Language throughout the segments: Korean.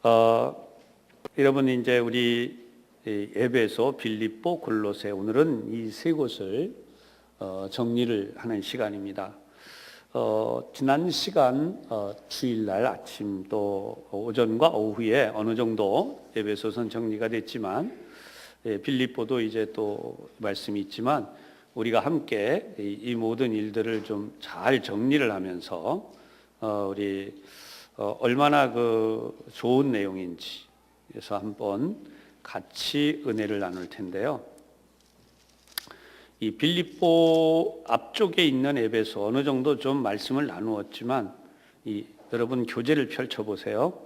어, 여러분 이제 우리 에베소, 빌립보, 골로새 오늘은 이 세 곳을 정리를 하는 시간입니다. 지난 시간 주일날 아침 또 오전과 오후에 어느 정도 에베소서는 정리가 됐지만 빌립보도 이제 또 말씀이 있지만 우리가 함께 이 모든 일들을 좀 잘 정리를 하면서 우리 얼마나 좋은 내용인지 그래서 한번 같이 은혜를 나눌 텐데요. 이 빌립보 앞쪽에 있는 에베소 어느 정도 좀 말씀을 나누었지만 여러분 교재를 펼쳐보세요.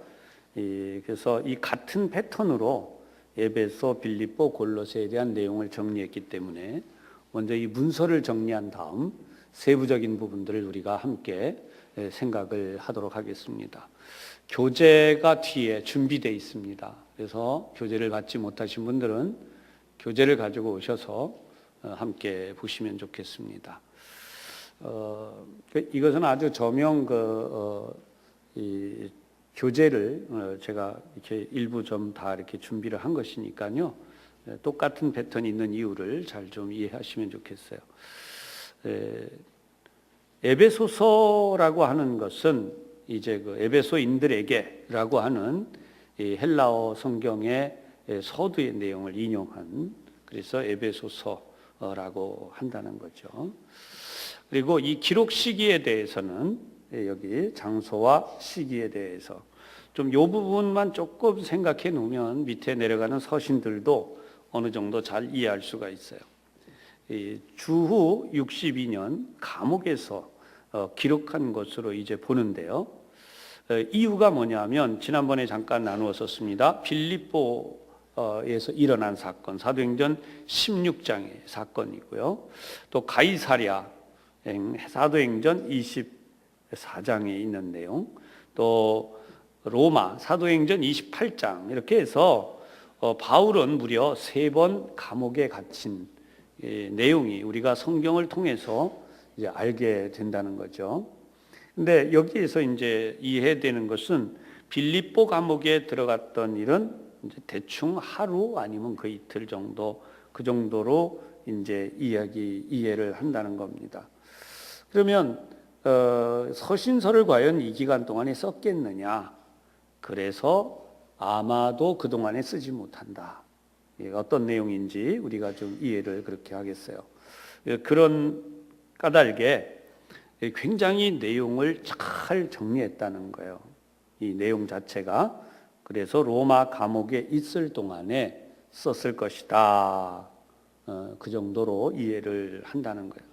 그래서 이 같은 패턴으로 에베소, 빌립보, 골로새에 대한 내용을 정리했기 때문에 먼저 이 문서를 정리한 다음 세부적인 부분들을 우리가 함께 생각을 하도록 하겠습니다. 교재가 뒤에 준비되어 있습니다. 그래서 교재를 받지 못하신 분들은 교재를 가지고 오셔서 함께 보시면 좋겠습니다. 이것은 아주 저명 이 교재를 제가 이렇게 일부 좀 다 이렇게 준비를 한 것이니까요. 똑같은 패턴이 있는 이유를 잘 좀 이해하시면 좋겠어요. 에베소서라고 하는 것은 이제 에베소인들에게라고 하는 이 헬라어 성경의 서두의 내용을 인용한 그래서 에베소서라고 한다는 거죠. 그리고 이 기록 시기에 대해서는 여기 장소와 시기에 대해서 좀 이 부분만 조금 생각해 놓으면 밑에 내려가는 서신들도 어느 정도 잘 이해할 수가 있어요. 주후 62년 감옥에서 기록한 것으로 이제 보는데요. 이유가 뭐냐면 지난번에 잠깐 나누었었습니다. 빌립보에서 일어난 사건, 사도행전 16장의 사건이고요. 또 가이사랴, 사도행전 24장에 있는 내용, 또 로마, 사도행전 28장 이렇게 해서 바울은 무려 3번 감옥에 갇힌 내용이 우리가 성경을 통해서 이제 알게 된다는 거죠. 근데 여기에서 이제 이해되는 것은 빌립보 감옥에 들어갔던 일은 이제 대충 하루 아니면 그 이틀 정도 그 정도로 이제 이해를 한다는 겁니다. 그러면 서신서를 과연 이 기간 동안에 썼겠느냐? 그래서 아마도 그 동안에 쓰지 못한다. 어떤 내용인지 우리가 좀 이해를 그렇게 하겠어요. 그런 까닭에 굉장히 내용을 잘 정리했다는 거예요. 이 내용 자체가 그래서 로마 감옥에 있을 동안에 썼을 것이다. 그 정도로 이해를 한다는 거예요.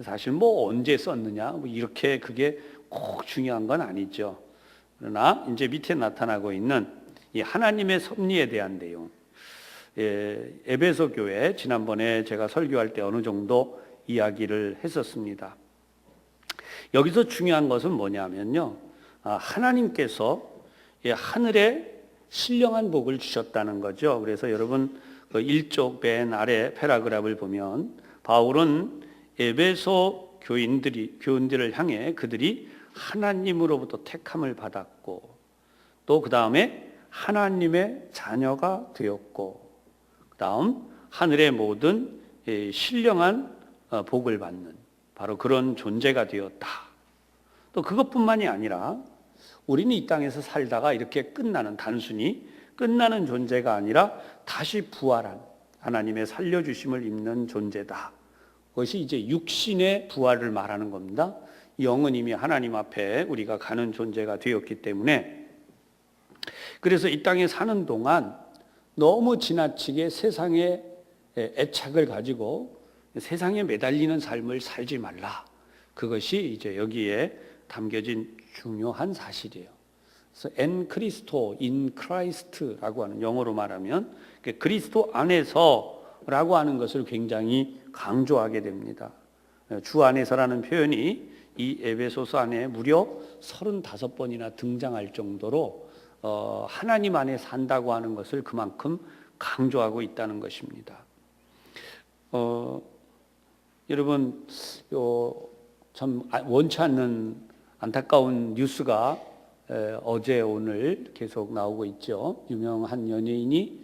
사실 언제 썼느냐 이렇게 그게 꼭 중요한 건 아니죠. 그러나 이제 밑에 나타나고 있는 이 하나님의 섭리에 대한 내용. 에베소 교회 지난번에 제가 설교할 때 어느 정도 이야기를 했었습니다. 여기서 중요한 것은 뭐냐면요. 하나님께서 하늘에 신령한 복을 주셨다는 거죠. 그래서 여러분 1쪽 맨 아래 패러그래프를 보면 바울은 에베소 교인들을 향해 그들이 하나님으로부터 택함을 받았고 또 그 다음에 하나님의 자녀가 되었고 그 다음 하늘의 모든 신령한 복을 받는 바로 그런 존재가 되었다. 또 그것뿐만이 아니라 우리는 이 땅에서 살다가 이렇게 단순히 끝나는 존재가 아니라 다시 부활한 하나님의 살려주심을 입는 존재다. 그것이 이제 육신의 부활을 말하는 겁니다. 영은 이미 하나님 앞에 우리가 가는 존재가 되었기 때문에 그래서 이 땅에 사는 동안 너무 지나치게 세상의 애착을 가지고 세상에 매달리는 삶을 살지 말라. 그것이 이제 여기에 담겨진 중요한 사실이에요. 그래서 en Christo, in Christ라고 하는 영어로 말하면 그리스도 안에서라고 하는 것을 굉장히 강조하게 됩니다. 주 안에서라는 표현이 이 에베소서 안에 무려 35번이나 등장할 정도로 하나님 안에 산다고 하는 것을 그만큼 강조하고 있다는 것입니다. 여러분 참 원치 않는 안타까운 뉴스가 어제 오늘 계속 나오고 있죠. 유명한 연예인이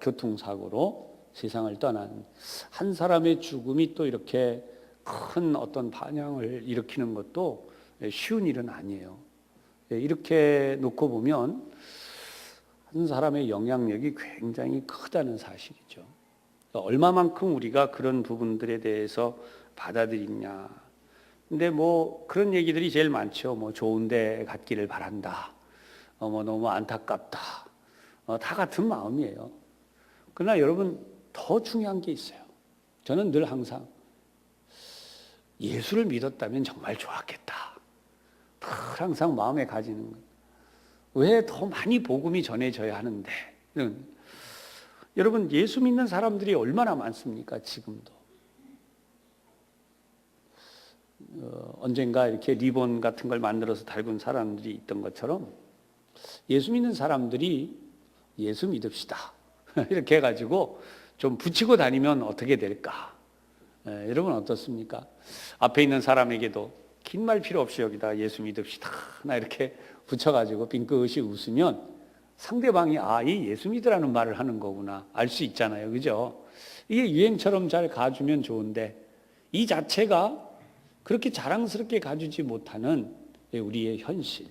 교통사고로 세상을 떠난 한 사람의 죽음이 또 이렇게 큰 어떤 반향을 일으키는 것도 쉬운 일은 아니에요. 이렇게 놓고 보면 한 사람의 영향력이 굉장히 크다는 사실이죠. 얼마만큼 우리가 그런 부분들에 대해서 받아들이냐. 근데 뭐 그런 얘기들이 제일 많죠. 뭐 좋은데 갔기를 바란다. 뭐 너무 안타깝다. 다 같은 마음이에요. 그러나 여러분 더 중요한 게 있어요. 저는 늘 항상 예수를 믿었다면 정말 좋았겠다. 늘 항상 마음에 가지는 거예요. 왜 더 많이 복음이 전해져야 하는데? 여러분 예수 믿는 사람들이 얼마나 많습니까? 지금도. 언젠가 이렇게 리본 같은 걸 만들어서 달군 사람들이 있던 것처럼 예수 믿는 사람들이 예수 믿읍시다. 이렇게 해가지고 좀 붙이고 다니면 어떻게 될까? 여러분 어떻습니까? 앞에 있는 사람에게도 긴 말 필요 없이 여기다 예수 믿읍시다. 나 이렇게 붙여가지고 빙긋이 웃으면 상대방이 이 예수 믿으라는 말을 하는 거구나 알 수 있잖아요. 그죠? 이게 유행처럼 잘 가주면 좋은데 이 자체가 그렇게 자랑스럽게 가주지 못하는 우리의 현실.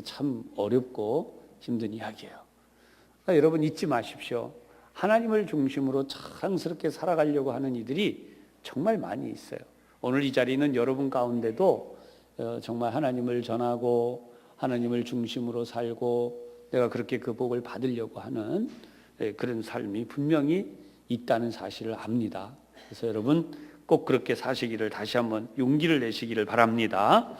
참 어렵고 힘든 이야기예요. 그러니까 여러분 잊지 마십시오. 하나님을 중심으로 자랑스럽게 살아가려고 하는 이들이 정말 많이 있어요. 오늘 이 자리는 여러분 가운데도 정말 하나님을 전하고 하나님을 중심으로 살고 내가 그렇게 그 복을 받으려고 하는 그런 삶이 분명히 있다는 사실을 압니다. 그래서 여러분 꼭 그렇게 사시기를 다시 한번 용기를 내시기를 바랍니다.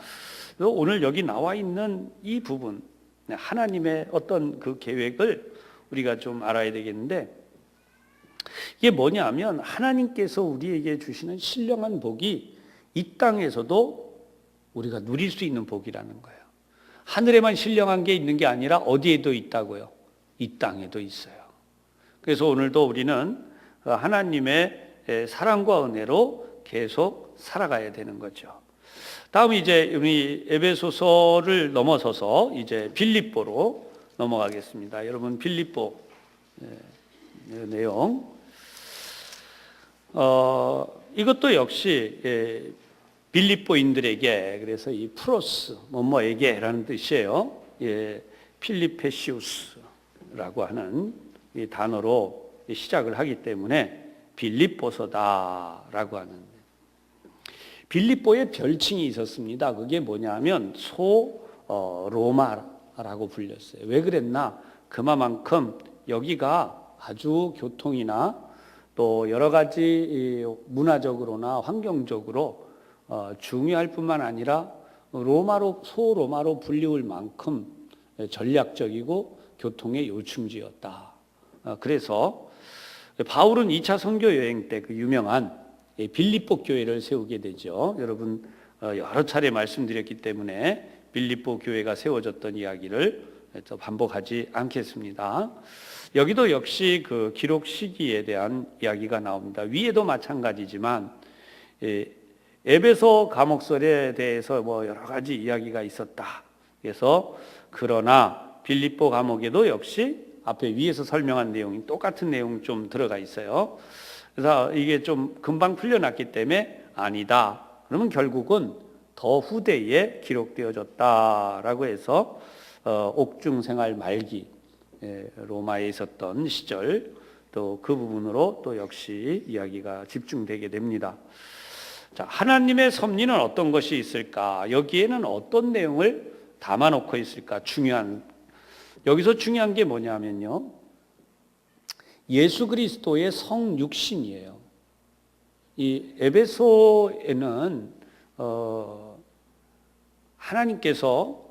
오늘 여기 나와 있는 이 부분, 하나님의 어떤 그 계획을 우리가 좀 알아야 되겠는데 이게 뭐냐면 하나님께서 우리에게 주시는 신령한 복이 이 땅에서도 우리가 누릴 수 있는 복이라는 거예요. 하늘에만 신령한 게 있는 게 아니라 어디에도 있다고요? 이 땅에도 있어요. 그래서 오늘도 우리는 하나님의 사랑과 은혜로 계속 살아가야 되는 거죠. 다음 이제 우리 에베소서를 넘어서서 이제 빌립보로 넘어가겠습니다. 여러분 빌립보 내용 이것도 역시 빌립보인들에게 그래서 이 프로스 뭐뭐에게라는 뜻이에요. 필리페시우스라고 하는 이 단어로 시작을 하기 때문에 빌립보서다라고 하는 빌립보의 별칭이 있었습니다. 그게 뭐냐면 로마라고 불렸어요. 왜 그랬나? 그만큼 여기가 아주 교통이나 또 여러 가지 문화적으로나 환경적으로 중요할 뿐만 아니라 소로마로 불리울 만큼 전략적이고 교통의 요충지였다. 그래서 바울은 2차 선교 여행 때 그 유명한 빌립보 교회를 세우게 되죠. 여러분 여러 차례 말씀드렸기 때문에 빌립보 교회가 세워졌던 이야기를 또 반복하지 않겠습니다. 여기도 역시 그 기록 시기에 대한 이야기가 나옵니다. 위에도 마찬가지지만 에베소 감옥설에 대해서 뭐 여러 가지 이야기가 있었다. 그래서 그러나 빌립보 감옥에도 역시 앞에 위에서 설명한 내용이 똑같은 내용 좀 들어가 있어요. 그래서 이게 좀 금방 풀려났기 때문에 아니다. 그러면 결국은 더 후대에 기록되어졌다라고 해서 옥중 생활 말기 로마에 있었던 시절 또 그 부분으로 또 역시 이야기가 집중되게 됩니다. 자, 하나님의 섭리는 어떤 것이 있을까? 여기에는 어떤 내용을 담아놓고 있을까? 여기서 중요한 게 뭐냐면요. 예수 그리스도의 성육신이에요. 이 에베소에는 하나님께서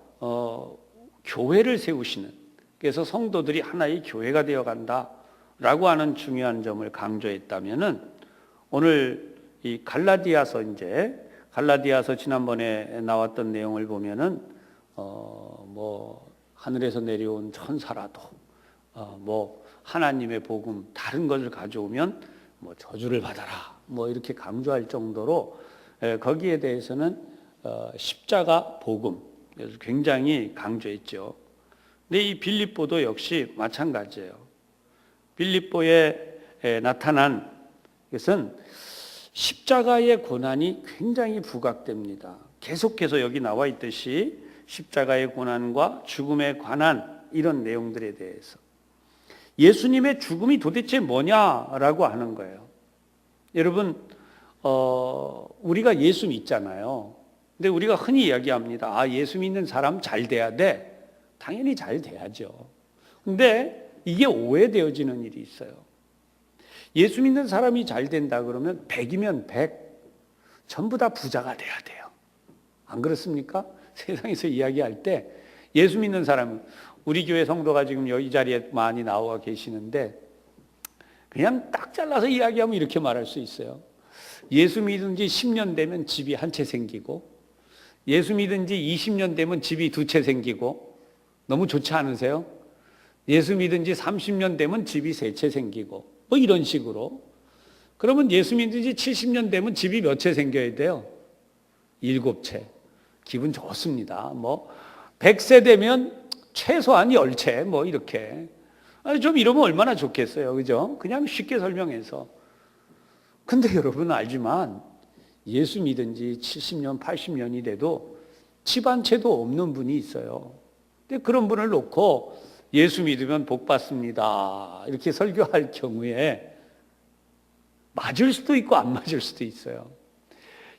교회를 세우시는 그래서 성도들이 하나의 교회가 되어간다라고 하는 중요한 점을 강조했다면은 오늘 이 갈라디아서 지난번에 나왔던 내용을 보면은 뭐 하늘에서 내려온 천사라도 뭐 하나님의 복음 다른 것을 가져오면 뭐 저주를 받아라 뭐 이렇게 강조할 정도로 거기에 대해서는 십자가 복음 그래서 굉장히 강조했죠. 근데 이 빌립보도 역시 마찬가지예요. 빌립보에 나타난 것은 십자가의 고난이 굉장히 부각됩니다. 계속해서 여기 나와 있듯이 십자가의 고난과 죽음에 관한 이런 내용들에 대해서 예수님의 죽음이 도대체 뭐냐라고 하는 거예요. 여러분, 우리가 예수 믿잖아요. 근데 우리가 흔히 이야기합니다. 아, 예수 믿는 사람 잘 돼야 돼. 당연히 잘 돼야죠. 근데 이게 오해되어지는 일이 있어요. 예수 믿는 사람이 잘 된다 그러면 100이면 100 전부 다 부자가 돼야 돼요. 안 그렇습니까? 세상에서 이야기할 때 예수 믿는 사람은, 우리 교회 성도가 지금 여기 자리에 많이 나와 계시는데 그냥 딱 잘라서 이야기하면 이렇게 말할 수 있어요. 예수 믿은 지 10년 되면 집이 한 채 생기고, 예수 믿은 지 20년 되면 집이 2채 생기고, 너무 좋지 않으세요? 예수 믿은 지 30년 되면 집이 3채 생기고, 뭐 이런 식으로. 그러면 예수 믿은 지 70년 되면 집이 몇 채 생겨야 돼요? 7채. 기분 좋습니다. 뭐 100세 되면 최소한 10채 뭐 이렇게. 좀 이러면 얼마나 좋겠어요. 그죠? 그냥 쉽게 설명해서. 근데 여러분 알지만 예수 믿은 지 70년, 80년이 돼도 집 한 채도 없는 분이 있어요. 근데 그런 분을 놓고 예수 믿으면 복 받습니다, 이렇게 설교할 경우에 맞을 수도 있고 안 맞을 수도 있어요.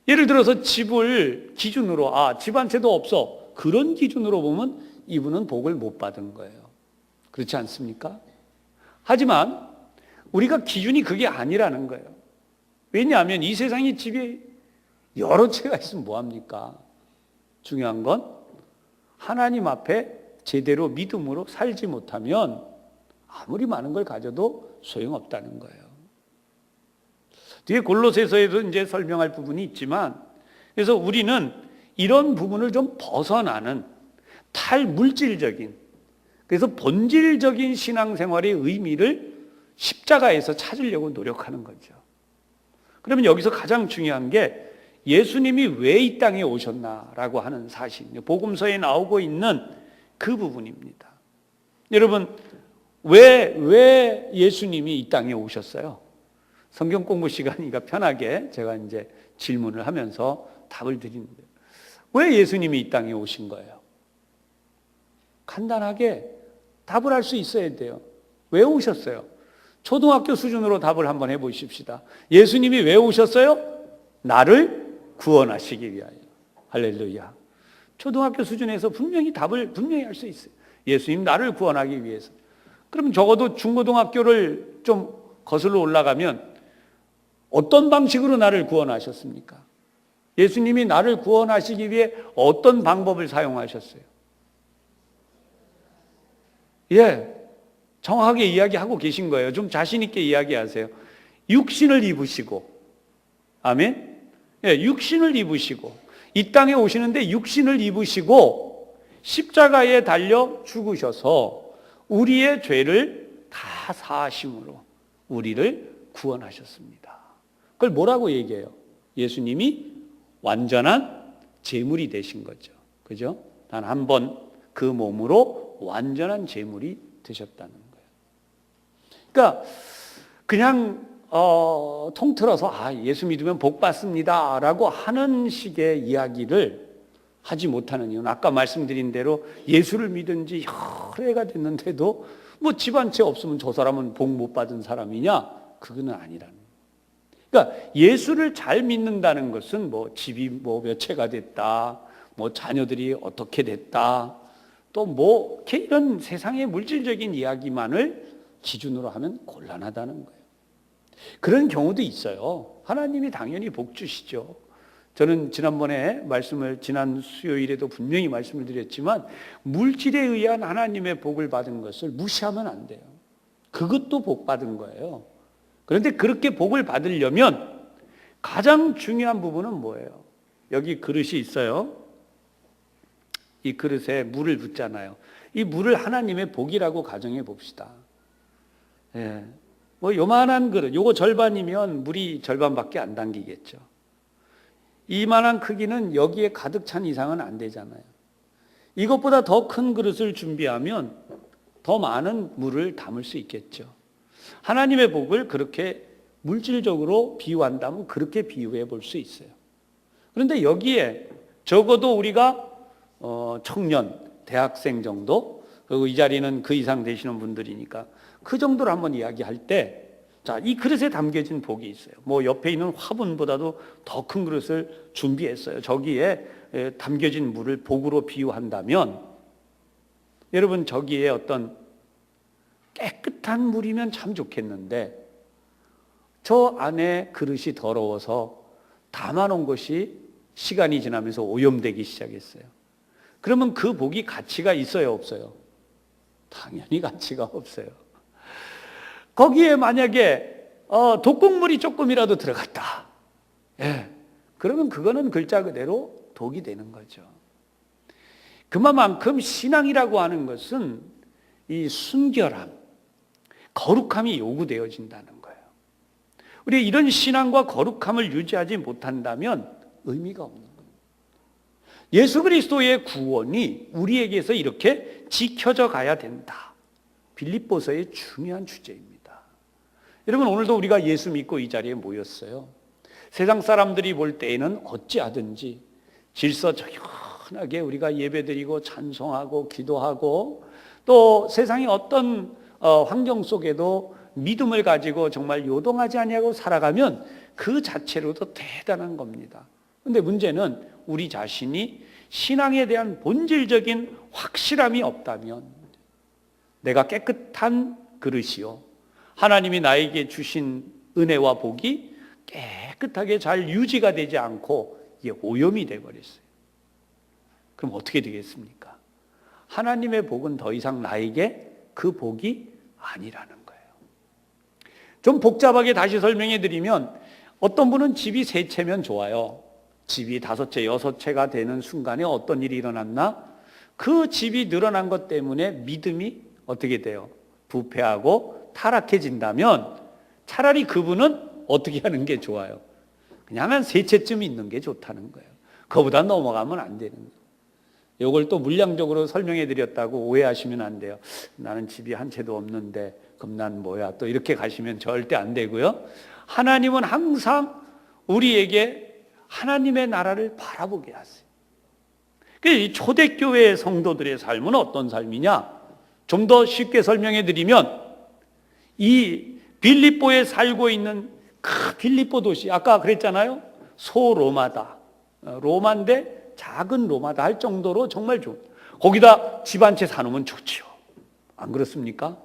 예를 들어서 집을 기준으로, 집 한 채도 없어, 그런 기준으로 보면 이분은 복을 못 받은 거예요. 그렇지 않습니까? 하지만 우리가 기준이 그게 아니라는 거예요. 왜냐하면 이 세상에 집이 여러 채가 있으면 뭐합니까? 중요한 건 하나님 앞에 제대로 믿음으로 살지 못하면 아무리 많은 걸 가져도 소용없다는 거예요. 뒤에 골로새서에도 이제 설명할 부분이 있지만, 그래서 우리는 이런 부분을 좀 벗어나는 탈물질적인, 그래서 본질적인 신앙생활의 의미를 십자가에서 찾으려고 노력하는 거죠. 그러면 여기서 가장 중요한 게 예수님이 왜 이 땅에 오셨나라고 하는 사실, 복음서에 나오고 있는 그 부분입니다. 여러분, 왜 예수님이 이 땅에 오셨어요? 성경 공부 시간이니까 편하게 제가 이제 질문을 하면서 답을 드리는데, 왜 예수님이 이 땅에 오신 거예요? 간단하게 답을 할 수 있어야 돼요. 왜 오셨어요? 초등학교 수준으로 답을 한번 해보십시다. 예수님이 왜 오셨어요? 나를 구원하시기 위하여. 할렐루야. 초등학교 수준에서 답을 분명히 할 수 있어요. 예수님 나를 구원하기 위해서. 그럼 적어도 중고등학교를 좀 거슬러 올라가면 어떤 방식으로 나를 구원하셨습니까? 예수님이 나를 구원하시기 위해 어떤 방법을 사용하셨어요? 정확하게 이야기하고 계신 거예요. 좀 자신 있게 이야기하세요. 육신을 입으시고, 아멘? 육신을 입으시고, 이 땅에 오시는데 육신을 입으시고 십자가에 달려 죽으셔서 우리의 죄를 다 사하심으로 우리를 구원하셨습니다. 그걸 뭐라고 얘기해요? 예수님이 완전한 제물이 되신 거죠. 그죠? 단 한 번 그 몸으로 완전한 제물이 되셨다는 거예요. 그러니까 그냥 통틀어서 예수 믿으면 복 받습니다 라고 하는 식의 이야기를 하지 못하는 이유는, 아까 말씀드린 대로 예수를 믿은 지 여러 해가 됐는데도 뭐 집 한 채 없으면 저 사람은 복 못 받은 사람이냐? 그거는 아니라는 거예요. 그러니까 예수를 잘 믿는다는 것은 뭐 집이 뭐 몇 채가 됐다, 뭐 자녀들이 어떻게 됐다, 또 뭐 이런 세상의 물질적인 이야기만을 기준으로 하면 곤란하다는 거예요. 그런 경우도 있어요. 하나님이 당연히 복 주시죠. 저는 지난번에 지난 수요일에도 분명히 말씀을 드렸지만, 물질에 의한 하나님의 복을 받은 것을 무시하면 안 돼요. 그것도 복 받은 거예요. 그런데 그렇게 복을 받으려면 가장 중요한 부분은 뭐예요? 여기 그릇이 있어요. 이 그릇에 물을 붓잖아요. 이 물을 하나님의 복이라고 가정해 봅시다. 뭐 요만한 그릇, 요거 절반이면 물이 절반밖에 안 담기겠죠. 이만한 크기는 여기에 가득 찬 이상은 안 되잖아요. 이것보다 더 큰 그릇을 준비하면 더 많은 물을 담을 수 있겠죠. 하나님의 복을 그렇게 물질적으로 비유한다면 그렇게 비유해 볼 수 있어요. 그런데 여기에 적어도 우리가 청년, 대학생 정도, 그리고 이 자리는 그 이상 되시는 분들이니까 그 정도로 한번 이야기할 때, 자, 이 그릇에 담겨진 복이 있어요. 뭐 옆에 있는 화분보다도 더 큰 그릇을 준비했어요. 저기에 담겨진 물을 복으로 비유한다면, 여러분 저기에 어떤 깨끗한 물이면 참 좋겠는데 저 안에 그릇이 더러워서 담아놓은 것이 시간이 지나면서 오염되기 시작했어요. 그러면 그 복이 가치가 있어요, 없어요? 당연히 가치가 없어요. 거기에 만약에 독극물이 조금이라도 들어갔다, 그러면 그거는 글자 그대로 독이 되는 거죠. 그만큼 신앙이라고 하는 것은 이 순결함, 거룩함이 요구되어진다는 거예요. 우리 이런 신앙과 거룩함을 유지하지 못한다면 의미가 없는 거예요. 예수 그리스도의 구원이 우리에게서 이렇게 지켜져 가야 된다. 빌립보서의 중요한 주제입니다. 여러분, 오늘도 우리가 예수 믿고 이 자리에 모였어요. 세상 사람들이 볼 때에는 어찌하든지 질서정연하게 우리가 예배드리고 찬송하고 기도하고 또 세상의 어떤 환경 속에도 믿음을 가지고 정말 요동하지 아니하고 살아가면 그 자체로도 대단한 겁니다. 그런데 문제는 우리 자신이 신앙에 대한 본질적인 확실함이 없다면, 내가 깨끗한 그릇이요, 하나님이 나에게 주신 은혜와 복이 깨끗하게 잘 유지가 되지 않고 이게 오염이 되어버렸어요. 그럼 어떻게 되겠습니까? 하나님의 복은 더 이상 나에게 그 복이 아니라는 거예요. 좀 복잡하게 다시 설명해 드리면, 어떤 분은 집이 3채면 좋아요. 집이 5채, 6채가 되는 순간에 어떤 일이 일어났나? 그 집이 늘어난 것 때문에 믿음이 어떻게 돼요? 부패하고 타락해진다면 차라리 그분은 어떻게 하는 게 좋아요? 그냥 한 3채쯤 있는 게 좋다는 거예요. 그거보다 넘어가면 안 되는 거예요. 이걸 또 물량적으로 설명해 드렸다고 오해하시면 안 돼요. 나는 집이 한 채도 없는데 그럼 난 뭐야? 또 이렇게 가시면 절대 안 되고요. 하나님은 항상 우리에게 하나님의 나라를 바라보게 하세요. 이 초대교회 성도들의 삶은 어떤 삶이냐? 좀 더 쉽게 설명해 드리면, 이 빌립보에 살고 있는 그 빌립보 도시, 아까 그랬잖아요. 소로마다. 로마인데 작은 로마다 할 정도로 정말 좋은, 거기다 집 한 채 사놓으면 좋죠. 안 그렇습니까?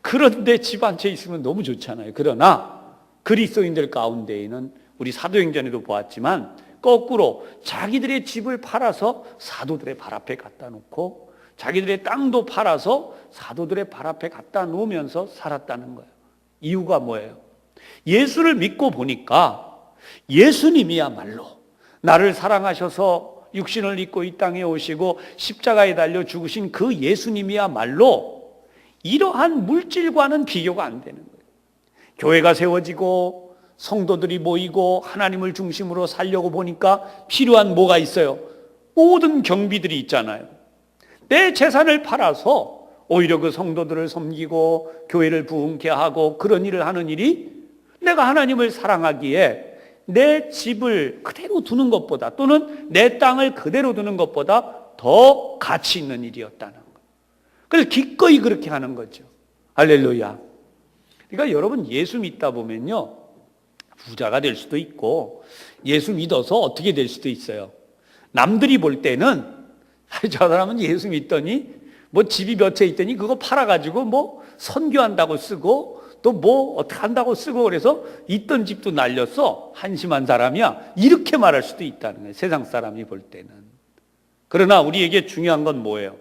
그런데 집 한 채 있으면 너무 좋잖아요. 그러나 그리스도인들 가운데에는 우리 사도행전에도 보았지만 거꾸로 자기들의 집을 팔아서 사도들의 발 앞에 갖다 놓고 자기들의 땅도 팔아서 사도들의 발 앞에 갖다 놓으면서 살았다는 거예요. 이유가 뭐예요? 예수를 믿고 보니까 예수님이야말로 나를 사랑하셔서 육신을 입고 이 땅에 오시고 십자가에 달려 죽으신 그 예수님이야말로 이러한 물질과는 비교가 안 되는 거예요. 교회가 세워지고 성도들이 모이고 하나님을 중심으로 살려고 보니까 필요한 뭐가 있어요? 모든 경비들이 있잖아요. 내 재산을 팔아서 오히려 그 성도들을 섬기고 교회를 부흥케 하고 그런 일을 하는 일이, 내가 하나님을 사랑하기에 내 집을 그대로 두는 것보다 또는 내 땅을 그대로 두는 것보다 더 가치 있는 일이었다는 거예요. 그래서 기꺼이 그렇게 하는 거죠. 할렐루야. 그러니까 여러분, 예수 믿다 보면요, 부자가 될 수도 있고 예수 믿어서 어떻게 될 수도 있어요. 남들이 볼 때는 저 사람은 예수 믿더니 뭐 집이 몇 채 있더니 그거 팔아가지고 뭐 선교한다고 쓰고 또 뭐 어떻게 한다고 쓰고 그래서 있던 집도 날렸어. 한심한 사람이야. 이렇게 말할 수도 있다는 거예요. 세상 사람이 볼 때는. 그러나 우리에게 중요한 건 뭐예요?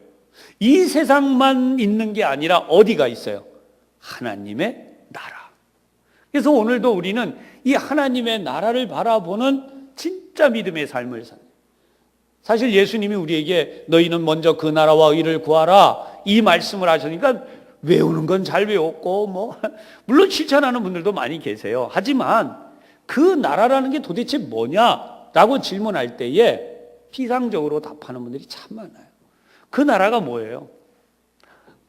이 세상만 있는 게 아니라 어디가 있어요? 하나님의 나라. 그래서 오늘도 우리는 이 하나님의 나라를 바라보는 진짜 믿음의 삶을 사는, 사실 예수님이 우리에게 너희는 먼저 그 나라와 의를 구하라 이 말씀을 하시니까 외우는 건 잘 외웠고 뭐 물론 실천하는 분들도 많이 계세요. 하지만 그 나라라는 게 도대체 뭐냐라고 질문할 때에 피상적으로 답하는 분들이 참 많아요. 그 나라가 뭐예요?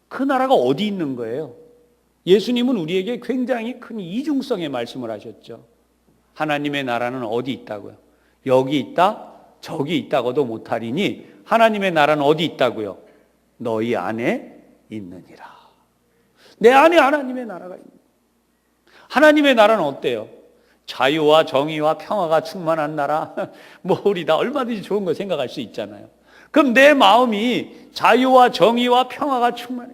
그 나라가 어디 있는 거예요? 예수님은 우리에게 굉장히 큰 이중성의 말씀을 하셨죠. 하나님의 나라는 어디 있다고요? 여기 있다, 저기 있다고도 못하리니 하나님의 나라는 어디 있다고요? 너희 안에 있느니라. 내 안에 하나님의 나라가 있는 거예요. 하나님의 나라는 어때요? 자유와 정의와 평화가 충만한 나라. 뭐 우리 다 얼마든지 좋은 거 생각할 수 있잖아요. 그럼 내 마음이 자유와 정의와 평화가 충만해.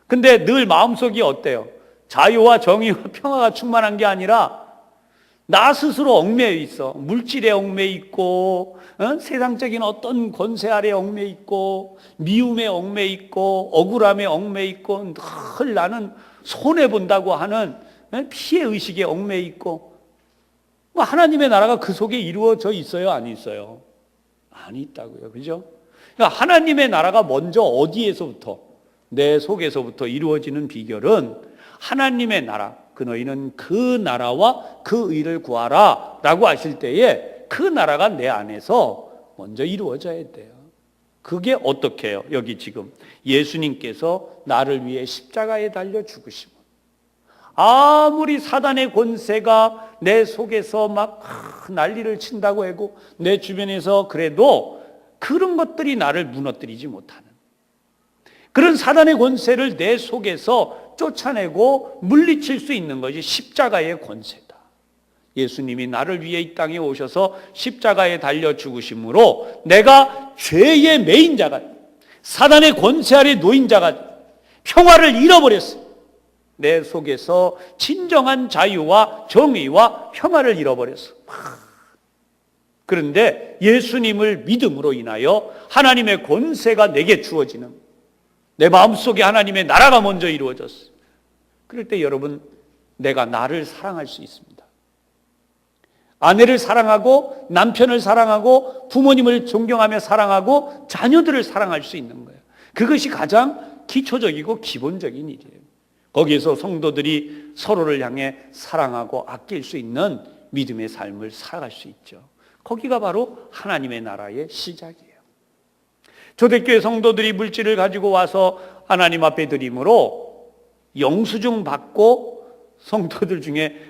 근데 늘 마음속이 어때요? 자유와 정의와 평화가 충만한 게 아니라 나 스스로 얽매여 있어. 물질에 얽매여 있고, 세상적인 어떤 권세 아래 얽매여 있고, 미움에 얽매여 있고, 억울함에 얽매여 있고, 늘 나는 손해본다고 하는 피해 의식에 얽매여 있고, 하나님의 나라가 그 속에 이루어져 있어요? 안 있어요? 안 있다고요. 그죠? 그러니까 하나님의 나라가 먼저 어디에서부터, 내 속에서부터 이루어지는 비결은 하나님의 나라, 그 너희는 그 나라와 그 의를 구하라 라고 하실 때에 그 나라가 내 안에서 먼저 이루어져야 돼요. 그게 어떻게 해요? 여기 지금 예수님께서 나를 위해 십자가에 달려 죽으시면 아무리 사단의 권세가 내 속에서 막 난리를 친다고 하고 내 주변에서 그래도 그런 것들이 나를 무너뜨리지 못하는 그런 사단의 권세를 내 속에서 쫓아내고 물리칠 수 있는 것이 십자가의 권세다. 예수님이 나를 위해 이 땅에 오셔서 십자가에 달려 죽으심으로 내가 죄의 매인 자가, 사단의 권세 아래 놓인 자가 평화를 잃어버렸어. 내 속에서 진정한 자유와 정의와 평화를 잃어버렸어. 그런데 예수님을 믿음으로 인하여 하나님의 권세가 내게 주어지는, 내 마음속에 하나님의 나라가 먼저 이루어졌어요. 그럴 때 여러분, 내가 나를 사랑할 수 있습니다. 아내를 사랑하고 남편을 사랑하고 부모님을 존경하며 사랑하고 자녀들을 사랑할 수 있는 거예요. 그것이 가장 기초적이고 기본적인 일이에요. 거기에서 성도들이 서로를 향해 사랑하고 아낄 수 있는 믿음의 삶을 살아갈 수 있죠. 거기가 바로 하나님의 나라의 시작이에요. 초대교회 성도들이 물질을 가지고 와서 하나님 앞에 드림으로 영수증 받고 성도들 중에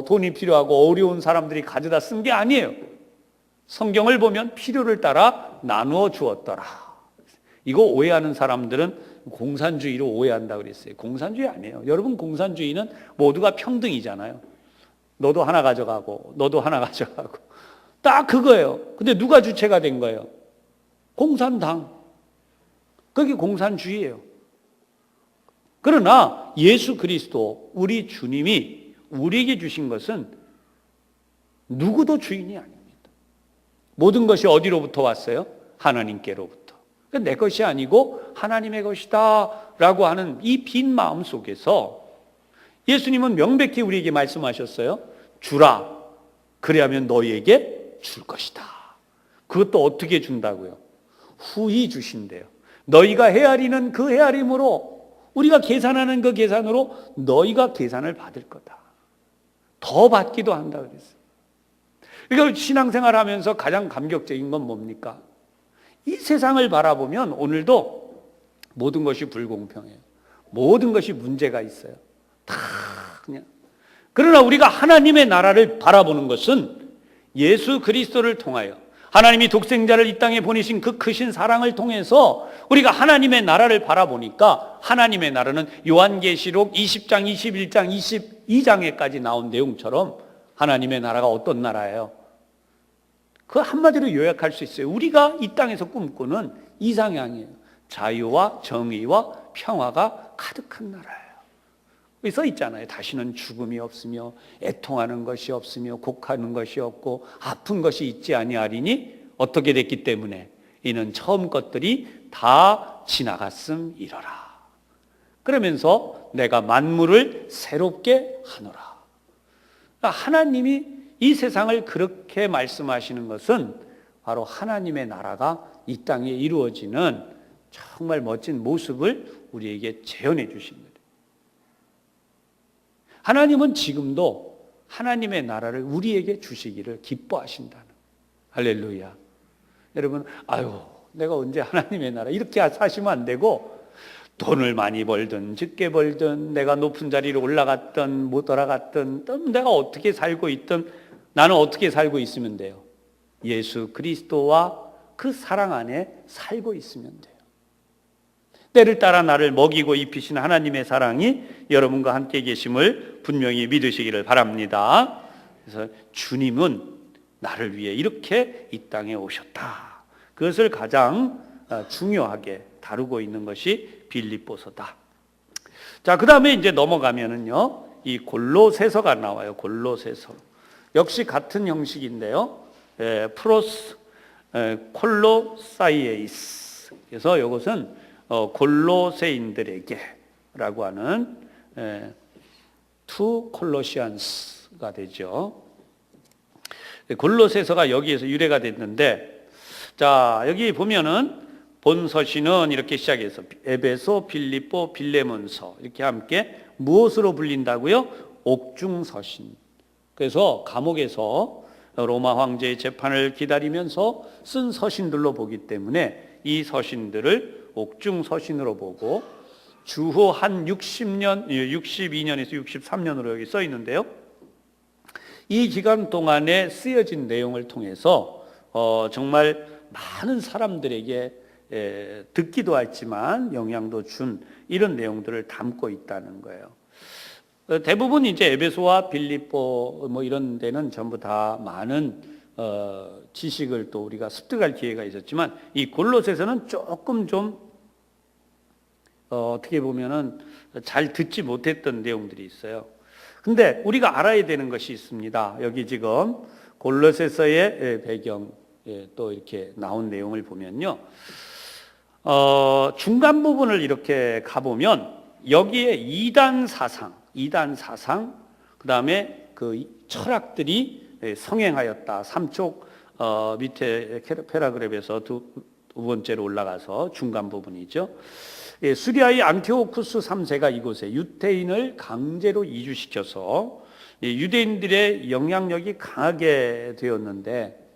돈이 필요하고 어려운 사람들이 가져다 쓴 게 아니에요. 성경을 보면 필요를 따라 나누어 주었더라. 이거 오해하는 사람들은 공산주의로 오해한다고 그랬어요. 공산주의 아니에요. 여러분, 공산주의는 모두가 평등이잖아요. 너도 하나 가져가고 너도 하나 가져가고 딱 그거예요. 근데 누가 주체가 된 거예요? 공산당. 그게 공산주의예요. 그러나 예수 그리스도 우리 주님이 우리에게 주신 것은 누구도 주인이 아닙니다. 모든 것이 어디로부터 왔어요? 하나님께로부터. 내 것이 아니고 하나님의 것이다 라고 하는 이 빈 마음 속에서 예수님은 명백히 우리에게 말씀하셨어요. 주라. 그래야면 너희에게 줄 것이다. 그것도 어떻게 준다고요? 후히 주신대요. 너희가 헤아리는 그 헤아림으로, 우리가 계산하는 그 계산으로 너희가 계산을 받을 거다. 더 받기도 한다 그랬어요. 그러니까 신앙생활 하면서 가장 감격적인 건 뭡니까? 이 세상을 바라보면 오늘도 모든 것이 불공평해요. 모든 것이 문제가 있어요. 다 그냥. 그러나 우리가 하나님의 나라를 바라보는 것은 예수 그리스도를 통하여, 하나님이 독생자를 이 땅에 보내신 그 크신 사랑을 통해서 우리가 하나님의 나라를 바라보니까 하나님의 나라는 요한계시록 20장, 21장, 22장에까지 나온 내용처럼 하나님의 나라가 어떤 나라예요? 그 한마디로 요약할 수 있어요. 우리가 이 땅에서 꿈꾸는 이상향이에요. 자유와 정의와 평화가 가득한 나라예요. 여기 써 있잖아요. 다시는 죽음이 없으며 애통하는 것이 없으며 곡하는 것이 없고 아픈 것이 있지 아니하리니 어떻게 됐기 때문에 이는 처음 것들이 다 지나갔음이러라. 그러면서 내가 만물을 새롭게 하노라. 하나님이 이 세상을 그렇게 말씀하시는 것은 바로 하나님의 나라가 이 땅에 이루어지는 정말 멋진 모습을 우리에게 재현해 주십니다. 하나님은 지금도 하나님의 나라를 우리에게 주시기를 기뻐하신다는, 할렐루야. 여러분, 아유, 내가 언제 하나님의 나라 이렇게 사시면 안 되고, 돈을 많이 벌든 적게 벌든 내가 높은 자리로 올라갔든 못 올라갔든 내가 어떻게 살고 있든 나는 어떻게 살고 있으면 돼요? 예수 그리스도와 그 사랑 안에 살고 있으면 돼요. 때를 따라 나를 먹이고 입히시는 하나님의 사랑이 여러분과 함께 계심을 분명히 믿으시기를 바랍니다. 그래서 주님은 나를 위해 이렇게 이 땅에 오셨다. 그것을 가장 중요하게 다루고 있는 것이 빌립보서다. 자, 그 다음에 이제 넘어가면은요, 이 골로새서가 나와요. 골로새서. 역시 같은 형식인데요. 프로스 콜로사이에이스. 그래서 이것은 골로새인들에게라고 하는 투 콜로시안스가 되죠. 골로새서가 여기에서 유래가 됐는데, 자, 여기 보면은 본 서신은 이렇게 시작해서 에베소, 빌립보, 빌레몬서 이렇게 함께 무엇으로 불린다고요? 옥중서신. 그래서 감옥에서 로마 황제의 재판을 기다리면서 쓴 서신들로 보기 때문에 이 서신들을 옥중서신으로 보고 주후 한 62년에서 63년으로 여기 써 있는데요. 이 기간 동안에 쓰여진 내용을 통해서 정말 많은 사람들에게 듣기도 했지만 영향도 준 이런 내용들을 담고 있다는 거예요. 대부분 이제 에베소와 빌립보 뭐 이런 데는 전부 다 많은 지식을 또 우리가 습득할 기회가 있었지만 이 골로새서는 조금 좀 어떻게 보면은 잘 듣지 못했던 내용들이 있어요. 근데 우리가 알아야 되는 것이 있습니다. 여기 지금 골로새서의 배경 또 이렇게 나온 내용을 보면요. 중간 부분을 이렇게 가보면 여기에 이단 사상, 그 다음에 그 철학들이 성행하였다. 삼쪽 밑에 패러그래프에서 두 번째로 올라가서 중간 부분이죠. 수리아의 안티오쿠스 3세가 이곳에 유대인을 강제로 이주시켜서 유대인들의 영향력이 강하게 되었는데,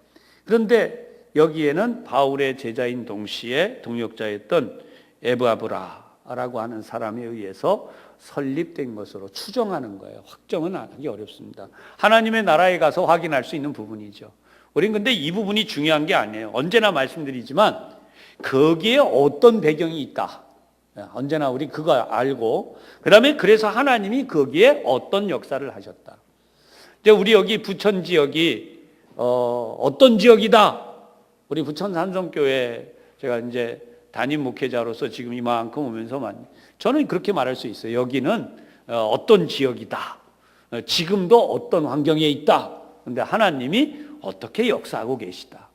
그런데 여기에는 바울의 제자인 동시에 동역자였던 에브아브라라고 하는 사람에 의해서 설립된 것으로 추정하는 거예요. 확정은 하기 어렵습니다. 하나님의 나라에 가서 확인할 수 있는 부분이죠. 우린 근데 이 부분이 중요한 게 아니에요. 언제나 말씀드리지만 거기에 어떤 배경이 있다. 언제나 우리 그거 알고, 그 다음에 그래서 하나님이 거기에 어떤 역사를 하셨다. 이제 우리 여기 부천 지역이 어떤 지역이다. 우리 부천 산성교회 제가 이제 담임 목회자로서 지금 이만큼 오면서만 저는 그렇게 말할 수 있어요. 여기는 어떤 지역이다. 지금도 어떤 환경에 있다. 그런데 하나님이 어떻게 역사하고 계시다.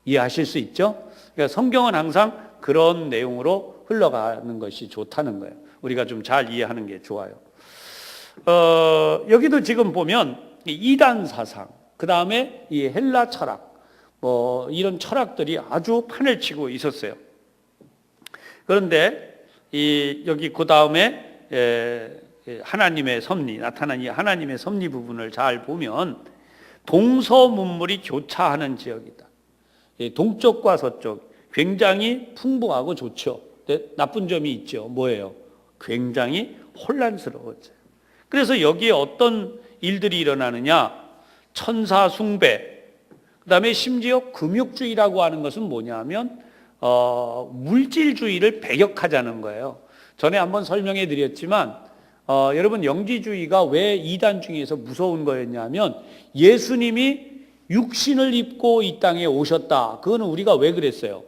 이해하실 수 있죠? 그러니까 성경은 항상 그런 내용으로 흘러가는 것이 좋다는 거예요. 우리가 좀 잘 이해하는 게 좋아요. 여기도 지금 보면 이단 사상, 그 다음에 이 헬라 철학, 뭐 이런 철학들이 아주 판을 치고 있었어요. 그런데 여기 그 다음에 하나님의 섭리, 나타난 이 하나님의 섭리 부분을 잘 보면 동서문물이 교차하는 지역이다. 동쪽과 서쪽 굉장히 풍부하고 좋죠. 나쁜 점이 있죠. 뭐예요? 굉장히 혼란스러워져요. 그래서 여기에 어떤 일들이 일어나느냐? 천사 숭배, 그 다음에 심지어 금욕주의라고 하는 것은 뭐냐면 물질주의를 배격하자는 거예요. 전에 한번 설명해 드렸지만 여러분, 영지주의가 왜 이단 중에서 무서운 거였냐면 예수님이 육신을 입고 이 땅에 오셨다. 그거는 우리가 왜 그랬어요?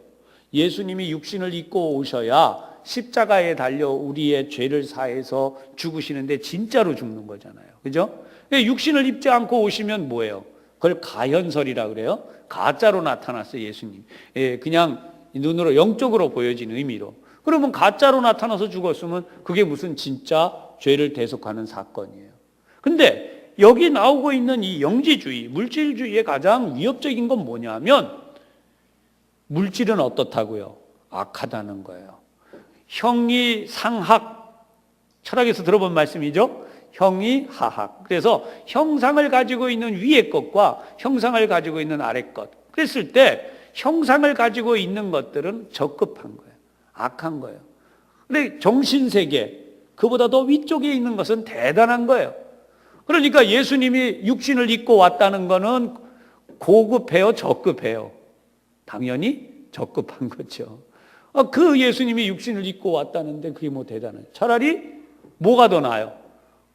예수님이 육신을 입고 오셔야 십자가에 달려 우리의 죄를 사해서 죽으시는데 진짜로 죽는 거잖아요. 그죠? 육신을 입지 않고 오시면 뭐예요? 그걸 가현설이라 그래요. 가짜로 나타났어요, 예수님. 그냥 눈으로 영적으로 보여지는 의미로. 그러면 가짜로 나타나서 죽었으면 그게 무슨 진짜 죄를 대속하는 사건이에요. 근데 여기 나오고 있는 이 영지주의, 물질주의의 가장 위협적인 건 뭐냐면 물질은 어떻다고요? 악하다는 거예요. 형이 상학, 철학에서 들어본 말씀이죠. 형이 하학. 그래서 형상을 가지고 있는 위의 것과 형상을 가지고 있는 아래 것. 그랬을 때 형상을 가지고 있는 것들은 적급한 거예요. 악한 거예요. 근데 정신세계, 그보다 더 위쪽에 있는 것은 대단한 거예요. 그러니까 예수님이 육신을 입고 왔다는 거는 고급해요, 적급해요? 당연히 적급한 거죠. 그 예수님이 육신을 입고 왔다는데 그게 뭐 대단해요. 차라리 뭐가 더 나아요?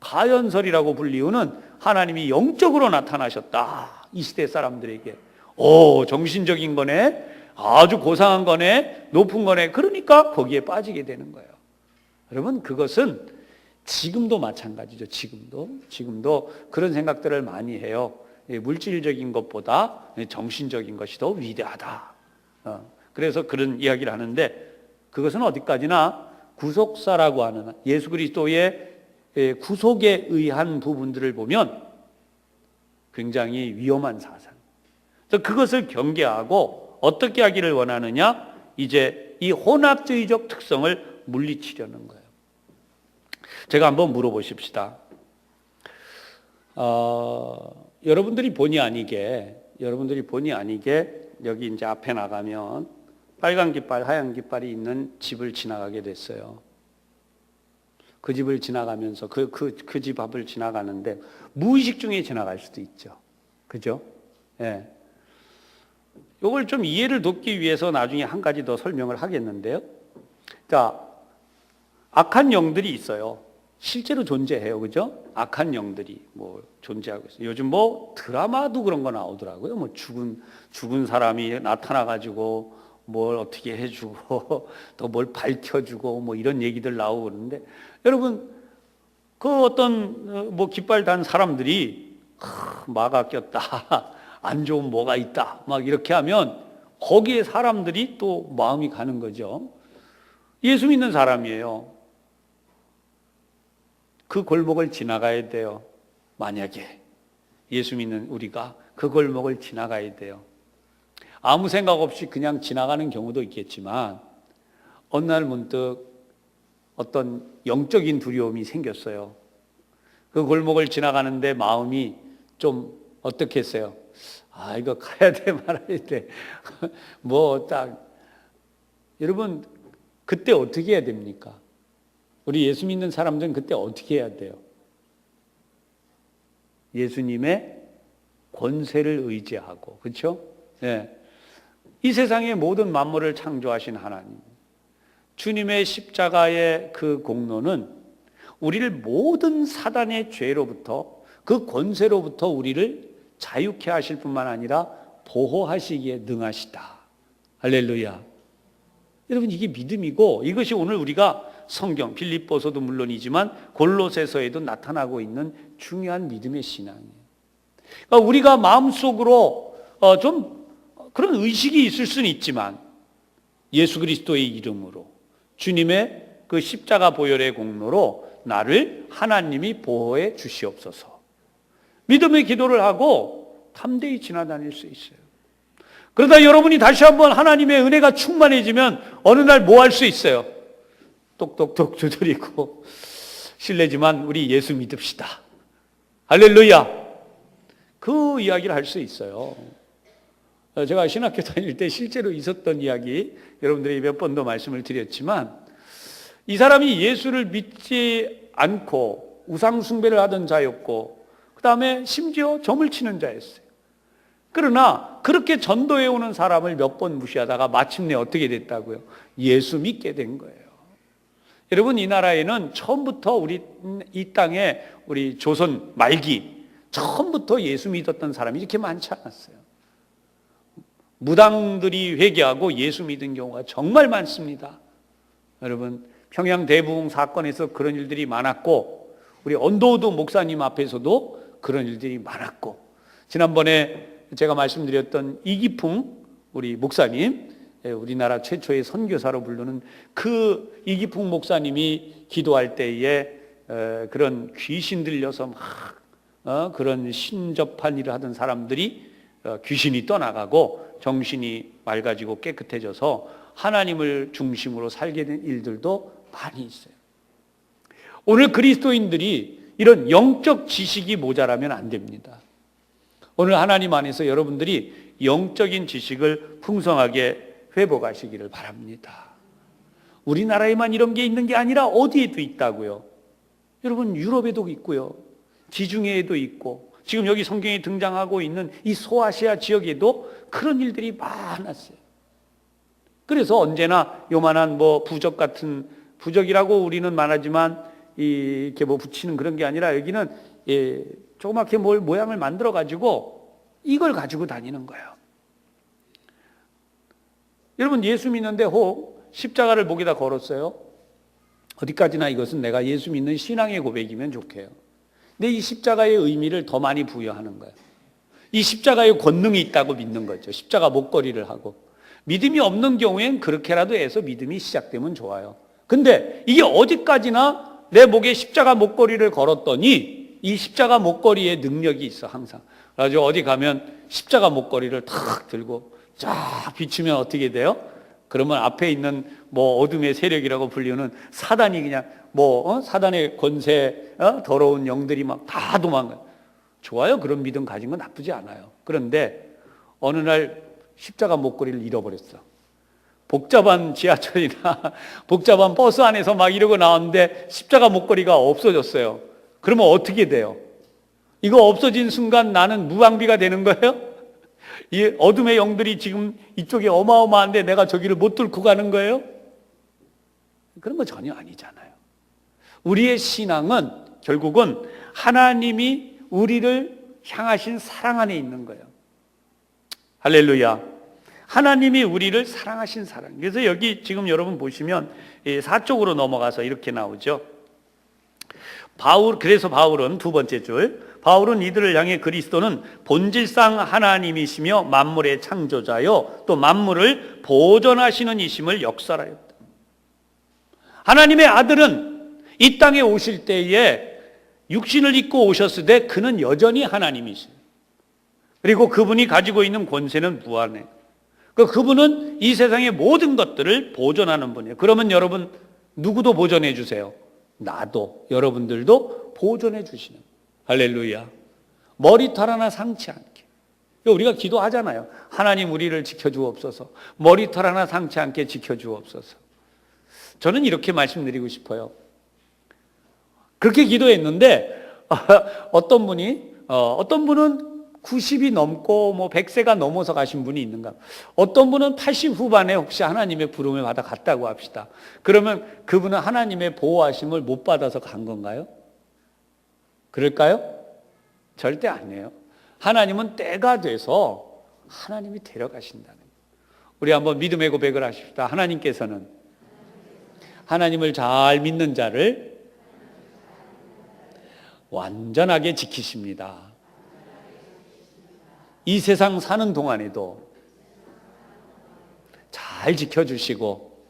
가연설이라고 불리우는 하나님이 영적으로 나타나셨다. 이 시대 사람들에게. 정신적인 거네. 아주 고상한 거네. 높은 거네. 그러니까 거기에 빠지게 되는 거예요. 여러분, 그것은 지금도 마찬가지죠. 지금도 그런 생각들을 많이 해요. 물질적인 것보다 정신적인 것이 더 위대하다. 그래서 그런 이야기를 하는데, 그것은 어디까지나 구속사라고 하는 예수 그리스도의 구속에 의한 부분들을 보면 굉장히 위험한 사상. 그래서 그것을 경계하고 어떻게 하기를 원하느냐? 이제 이 혼합주의적 특성을 물리치려는 거예요. 제가 한번 물어보십시다. 여러분들이 본의 아니게 여기 이제 앞에 나가면 빨간 깃발, 하얀 깃발이 있는 집을 지나가게 됐어요. 그 집을 지나가면서 그 집 앞을 지나가는데 무의식 중에 지나갈 수도 있죠. 그죠? 예. 이걸 좀 이해를 돕기 위해서 나중에 한 가지 더 설명을 하겠는데요. 자, 악한 영들이 있어요. 실제로 존재해요. 그죠? 악한 영들이 존재하고 있어요. 요즘 드라마도 그런 거 나오더라고요. 죽은 사람이 나타나가지고 뭘 어떻게 해주고 또 뭘 밝혀주고 이런 얘기들 나오고 그러는데, 여러분, 그 어떤 깃발 단 사람들이 마가 꼈다, 안 좋은 뭐가 있다, 막 이렇게 하면 거기에 사람들이 또 마음이 가는 거죠. 예수 믿는 사람이에요. 그 골목을 지나가야 돼요. 만약에 예수 믿는 우리가 그 골목을 지나가야 돼요. 아무 생각 없이 그냥 지나가는 경우도 있겠지만 어느 날 문득 어떤 영적인 두려움이 생겼어요. 그 골목을 지나가는데 마음이 좀 어떻게 했어요? 이거 가야 돼 말아야 돼. 여러분, 그때 어떻게 해야 됩니까? 우리 예수 믿는 사람들은 그때 어떻게 해야 돼요? 예수님의 권세를 의지하고, 그렇죠? 네. 이 세상의 모든 만물을 창조하신 하나님, 주님의 십자가의 그 공로는 우리를 모든 사단의 죄로부터, 그 권세로부터 우리를 자유케 하실 뿐만 아니라 보호하시기에 능하시다. 할렐루야. 여러분, 이게 믿음이고, 이것이 오늘 우리가 성경 빌립보서도 물론이지만 골로새서에도 나타나고 있는 중요한 믿음의 신앙이에요. 그러니까 우리가 마음속으로 좀 그런 의식이 있을 수는 있지만 예수 그리스도의 이름으로, 주님의 그 십자가 보혈의 공로로 나를 하나님이 보호해 주시옵소서. 믿음의 기도를 하고 담대히 지나다닐 수 있어요. 그러다 여러분이 다시 한번 하나님의 은혜가 충만해지면 어느 날 뭐 할 수 있어요? 똑똑똑 두드리고, 실례지만 우리 예수 믿읍시다. 할렐루야. 그 이야기를 할 수 있어요. 제가 신학교 다닐 때 실제로 있었던 이야기, 여러분들이 몇 번도 말씀을 드렸지만, 이 사람이 예수를 믿지 않고 우상 숭배를 하던 자였고, 그 다음에 심지어 점을 치는 자였어요. 그러나 그렇게 전도해 오는 사람을 몇 번 무시하다가 마침내 어떻게 됐다고요? 예수 믿게 된 거예요. 여러분, 이 나라에는 처음부터 이 땅에 우리 조선 말기 처음부터 예수 믿었던 사람이 이렇게 많지 않았어요. 무당들이 회개하고 예수 믿은 경우가 정말 많습니다. 여러분, 평양 대부흥 사건에서 그런 일들이 많았고, 우리 언도우드 목사님 앞에서도 그런 일들이 많았고, 지난번에 제가 말씀드렸던 이기풍 우리 목사님, 우리나라 최초의 선교사로 부르는 그 이기풍 목사님이 기도할 때에 그런 귀신 들려서 막 그런 신접한 일을 하던 사람들이 귀신이 떠나가고 정신이 맑아지고 깨끗해져서 하나님을 중심으로 살게 된 일들도 많이 있어요. 오늘 그리스도인들이 이런 영적 지식이 모자라면 안 됩니다. 오늘 하나님 안에서 여러분들이 영적인 지식을 풍성하게 회복하시기를 바랍니다. 우리나라에만 이런 게 있는 게 아니라 어디에도 있다고요. 여러분, 유럽에도 있고요, 지중해에도 있고, 지금 여기 성경에 등장하고 있는 이 소아시아 지역에도 그런 일들이 많았어요. 그래서 언제나 요만한 부적 같은, 부적이라고 우리는 말하지만 이렇게 붙이는 그런 게 아니라 여기는 조그맣게 뭘 모양을 만들어 가지고 이걸 가지고 다니는 거예요. 여러분, 예수 믿는데 혹 십자가를 목에다 걸었어요. 어디까지나 이것은 내가 예수 믿는 신앙의 고백이면 좋게요. 근데 이 십자가의 의미를 더 많이 부여하는 거예요. 이 십자가의 권능이 있다고 믿는 거죠. 십자가 목걸이를 하고. 믿음이 없는 경우엔 그렇게라도 해서 믿음이 시작되면 좋아요. 근데 이게 어디까지나 내 목에 십자가 목걸이를 걸었더니 이 십자가 목걸이에 능력이 있어, 항상. 그래서 어디 가면 십자가 목걸이를 탁 들고 쫙 비추면 어떻게 돼요? 그러면 앞에 있는 어둠의 세력이라고 불리는 사단이 그냥 사단의 권세, 더러운 영들이 막 다 도망가요. 좋아요. 그런 믿음 가진 건 나쁘지 않아요. 그런데 어느 날 십자가 목걸이를 잃어버렸어. 복잡한 지하철이나 복잡한 버스 안에서 막 이러고 나왔는데 십자가 목걸이가 없어졌어요. 그러면 어떻게 돼요? 이거 없어진 순간 나는 무방비가 되는 거예요? 이 어둠의 영들이 지금 이쪽에 어마어마한데 내가 저기를 못 뚫고 가는 거예요? 그런 거 전혀 아니잖아요. 우리의 신앙은 결국은 하나님이 우리를 향하신 사랑 안에 있는 거예요. 할렐루야. 하나님이 우리를 사랑하신 사랑. 그래서 여기 지금 여러분 보시면 4쪽으로 넘어가서 이렇게 나오죠. 그래서 바울은 두 번째 줄, 바울은 이들을 향해 그리스도는 본질상 하나님이시며 만물의 창조자요 또 만물을 보존하시는 이심을 역설하였다. 하나님의 아들은 이 땅에 오실 때에 육신을 입고 오셨을 때 그는 여전히 하나님이시죠. 그리고 그분이 가지고 있는 권세는 무한해요. 그분은 이 세상의 모든 것들을 보존하는 분이에요. 그러면 여러분, 누구도 보존해 주세요? 나도, 여러분들도 보존해 주시는. 할렐루야. 머리털 하나 상치 않게. 우리가 기도하잖아요. 하나님 우리를 지켜주옵소서. 머리털 하나 상치 않게 지켜주옵소서. 저는 이렇게 말씀드리고 싶어요. 그렇게 기도했는데 어떤 분은 90이 넘고 100세가 넘어서 가신 분이 있는가. 어떤 분은 80 후반에 혹시 하나님의 부름을 받아 갔다고 합시다. 그러면 그분은 하나님의 보호하심을 못 받아서 간 건가요? 그럴까요? 절대 아니에요. 하나님은 때가 돼서 하나님이 데려가신다는 거예요. 우리 한번 믿음의 고백을 하십시다. 하나님께서는 하나님을 잘 믿는 자를 완전하게 지키십니다. 이 세상 사는 동안에도 잘 지켜주시고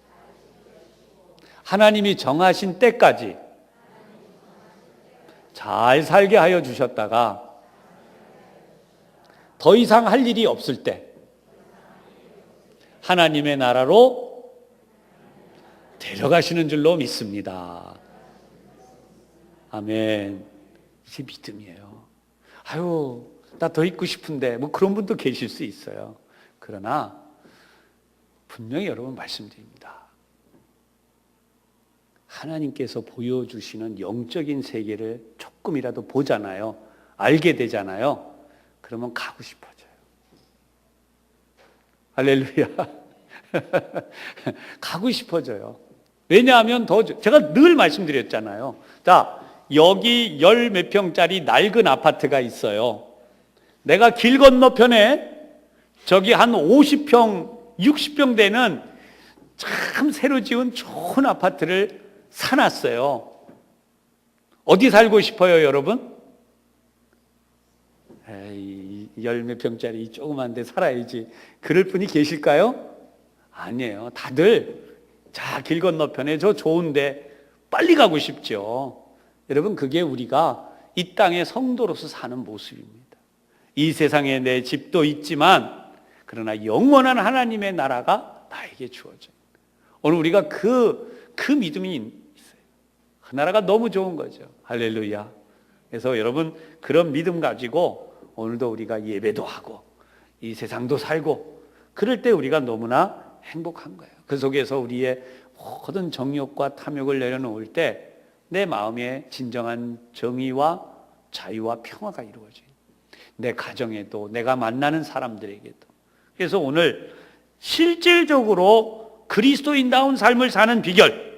하나님이 정하신 때까지 잘 살게 하여 주셨다가 더 이상 할 일이 없을 때 하나님의 나라로 데려가시는 줄로 믿습니다. 아멘. 이게 믿음이에요. 나 더 있고 싶은데 그런 분도 계실 수 있어요. 그러나 분명히 여러분 말씀드립니다. 하나님께서 보여주시는 영적인 세계를 조금이라도 보잖아요. 알게 되잖아요. 그러면 가고 싶어져요. 할렐루야. 가고 싶어져요. 왜냐하면 제가 늘 말씀드렸잖아요. 자, 여기 10 몇 평짜리 낡은 아파트가 있어요. 내가 길 건너편에 저기 한 50평, 60평 되는 참 새로 지은 좋은 아파트를 사놨어요. 어디 살고 싶어요, 여러분? 10 몇 평짜리 조그만 데 살아야지. 그럴 분이 계실까요? 아니에요. 다들 길 건너편에 저 좋은데 빨리 가고 싶죠. 여러분, 그게 우리가 이 땅의 성도로서 사는 모습입니다. 이 세상에 내 집도 있지만 그러나 영원한 하나님의 나라가 나에게 주어져요. 오늘 우리가 그 믿음이 있어요. 그 나라가 너무 좋은 거죠. 할렐루야. 그래서 여러분, 그런 믿음 가지고 오늘도 우리가 예배도 하고 이 세상도 살고 그럴 때 우리가 너무나 행복한 거예요. 그 속에서 우리의 모든 정욕과 탐욕을 내려놓을 때 내 마음에 진정한 정의와 자유와 평화가 이루어져요. 내 가정에도 내가 만나는 사람들에게도. 그래서 오늘 실질적으로 그리스도인다운 삶을 사는 비결,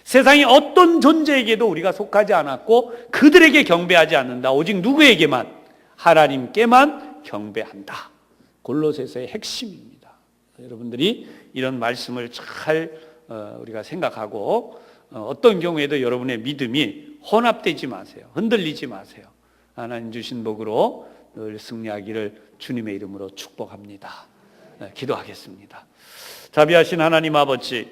세상의 어떤 존재에게도 우리가 속하지 않았고 그들에게 경배하지 않는다. 오직 누구에게만? 하나님께만 경배한다. 골로새서의 핵심입니다. 여러분들이 이런 말씀을 잘 우리가 생각하고 어떤 경우에도 여러분의 믿음이 혼합되지 마세요. 흔들리지 마세요. 하나님 주신 복으로 늘 승리하기를 주님의 이름으로 축복합니다. 기도하겠습니다. 자비하신 하나님 아버지,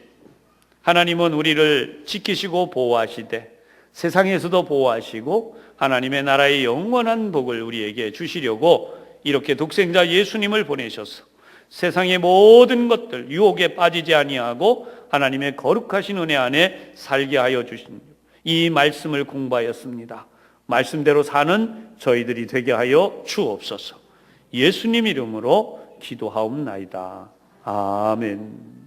하나님은 우리를 지키시고 보호하시되 세상에서도 보호하시고 하나님의 나라의 영원한 복을 우리에게 주시려고 이렇게 독생자 예수님을 보내셔서 세상의 모든 것들 유혹에 빠지지 아니하고 하나님의 거룩하신 은혜 안에 살게 하여 주신 이 말씀을 공부하였습니다. 말씀대로 사는 저희들이 되게 하여 주옵소서. 예수님 이름으로 기도하옵나이다. 아멘.